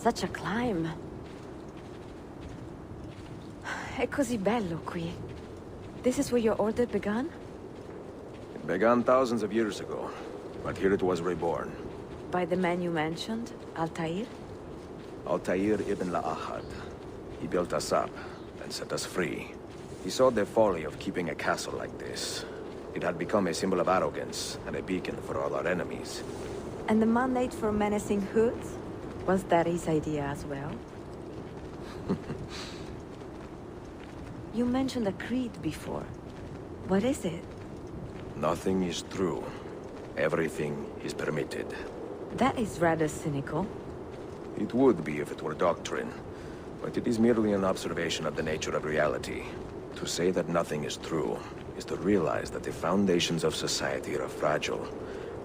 Such a climb. È così bello qui. This is where your order began? It began thousands of years ago, but here it was reborn. By the man you mentioned, Altaïr? Altaïr ibn La'ahad. He built us up and set us free. He saw the folly of keeping a castle like this. It had become a symbol of arrogance and a beacon for all our enemies. And the mandate for menacing hoods? Was that his idea as well? You mentioned a creed before. What is it? Nothing is true. Everything is permitted. That is rather cynical. It would be if it were doctrine, but it is merely an observation of the nature of reality. To say that nothing is true is to realize that the foundations of society are fragile,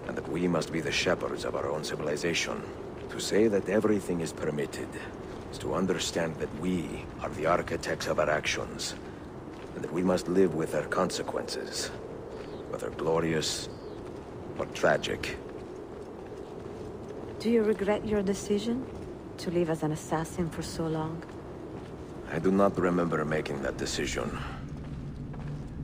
and that we must be the shepherds of our own civilization. To say that everything is permitted is to understand that we are the architects of our actions, and that we must live with their consequences, whether glorious or tragic. Do you regret your decision to live as an assassin for so long? I do not remember making that decision.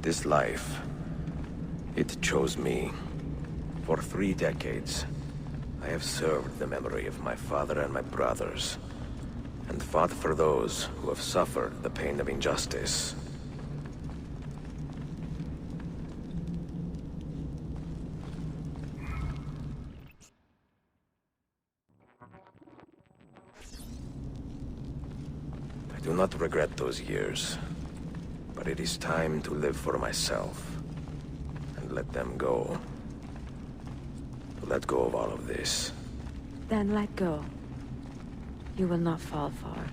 This life, it chose me. For 3 decades, I have served the memory of my father and my brothers, and fought for those who have suffered the pain of injustice. I do not regret those years, but it is time to live for myself, and let them go. To let go of all of this. Then let go. You will not fall far.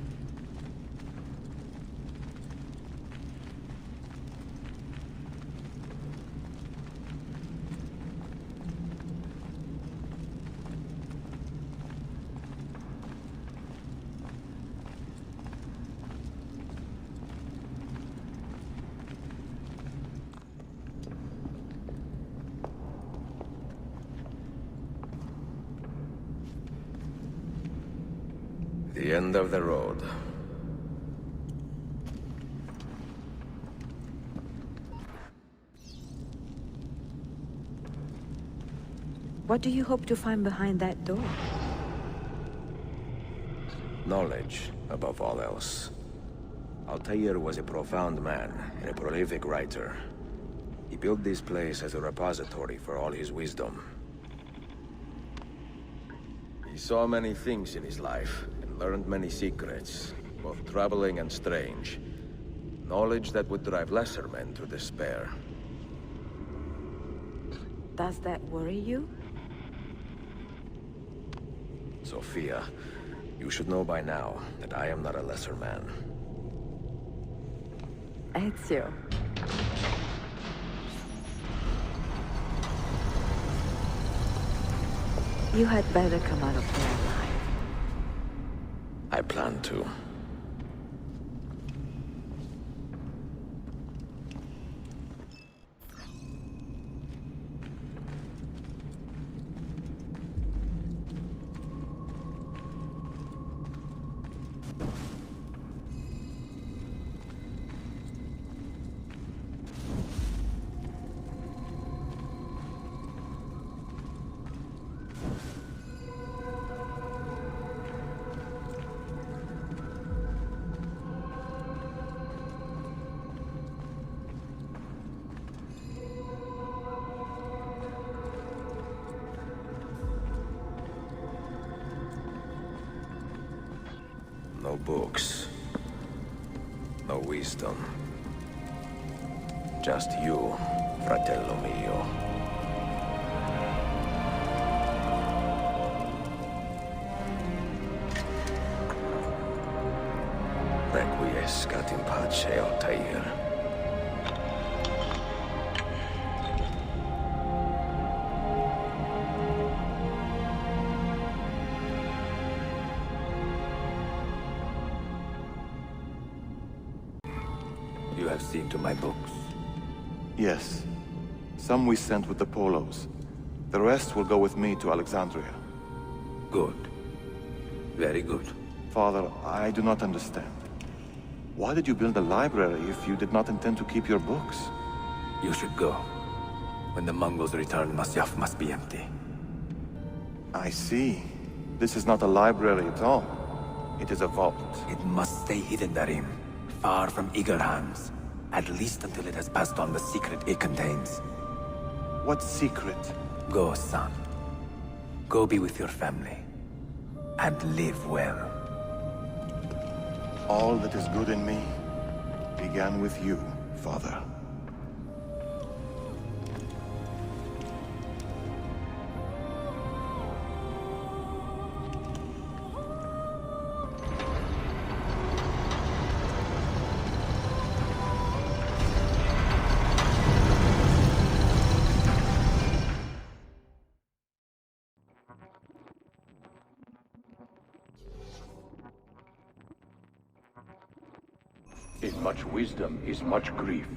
The end of the road. What do you hope to find behind that door? Knowledge, above all else. Altaïr was a profound man and a prolific writer. He built this place as a repository for all his wisdom. He saw many things in his life, and learned many secrets, both troubling and strange. Knowledge that would drive lesser men to despair. Does that worry you? Sophia, you should know by now that I am not a lesser man. Ezio. You had better come out of there alive. I plan to. No books. No wisdom. Just you, fratello mio. Requiescat in pace, Altaïr. You have seen to my books? Yes. Some we sent with the Polos. The rest will go with me to Alexandria. Good. Very good. Father, I do not understand. Why did you build a library if you did not intend to keep your books? You should go. When the Mongols return, Masyaf must be empty. I see. This is not a library at all. It is a vault. It must stay hidden, Darim. Far from eager hands. At least until it has passed on the secret it contains. What secret? Go, son. Go be with your family. And live well. All that is good in me began with you, Father. In much wisdom is much grief,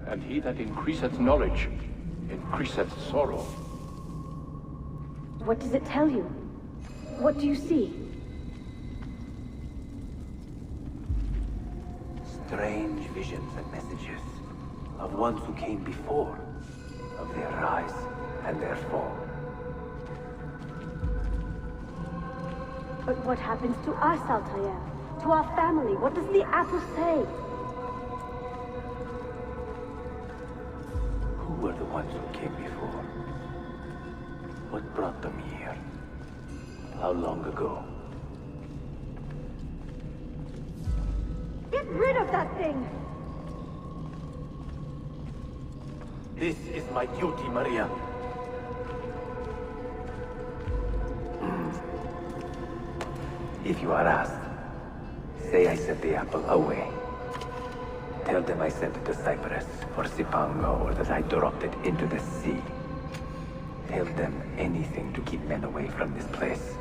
and he that increaseth knowledge increaseth sorrow. What does it tell you? What do you see? Strange visions and messages of ones who came before, of their rise and their fall. But what happens to us, Altaïr? To our family? What does the apple say? Who were the ones who came before? What brought them here? How long ago? Get rid of that thing! This is my duty, Maria. If you are asked, say I sent the apple away. Tell them I sent it to Cyprus, or Zipango, or that I dropped it into the sea. Tell them anything to keep men away from this place.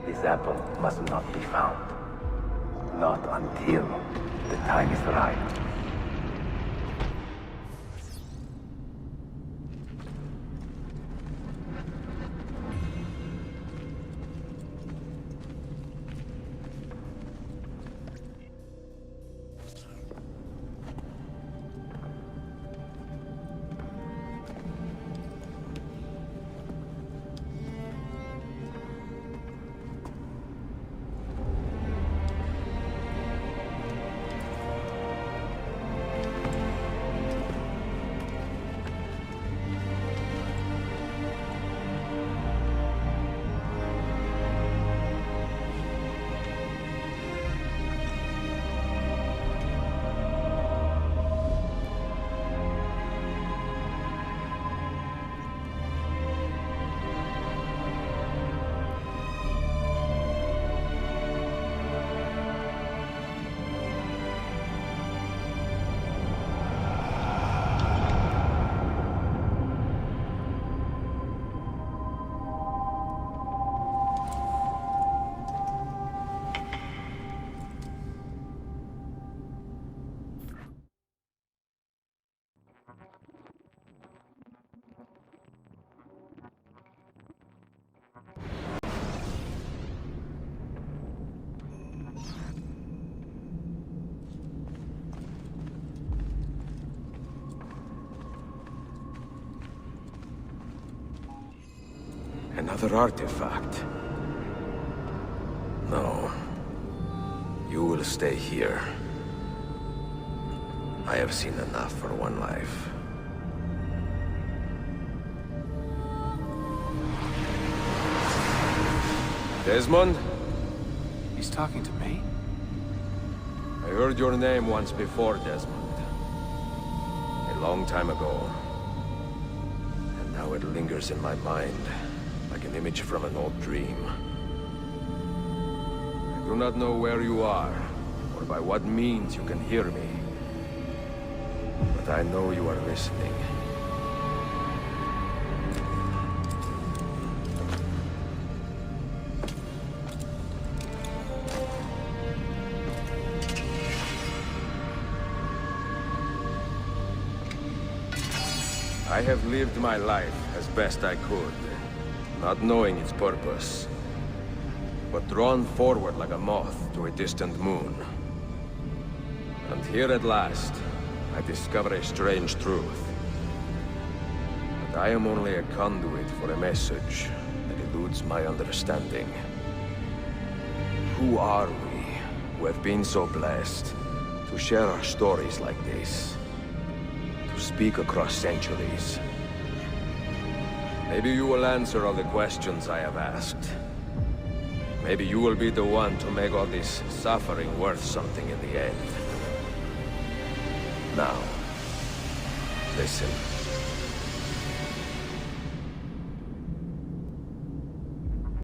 This apple must not be found. Not until the time is right. Another artifact. No. You will stay here. I have seen enough for one life. Desmond? He's talking to me? I heard your name once before, Desmond. A long time ago. And now it lingers in my mind, like an image from an old dream. I do not know where you are, or by what means you can hear me. But I know you are listening. I have lived my life as best I could, not knowing its purpose. but drawn forward like a moth to a distant moon. And here at last, I discover a strange truth. That I am only a conduit for a message that eludes my understanding. Who are we, who have been so blessed, to share our stories like this? To speak across centuries? Maybe you will answer all the questions I have asked. Maybe you will be the one to make all this suffering worth something in the end. Now, listen.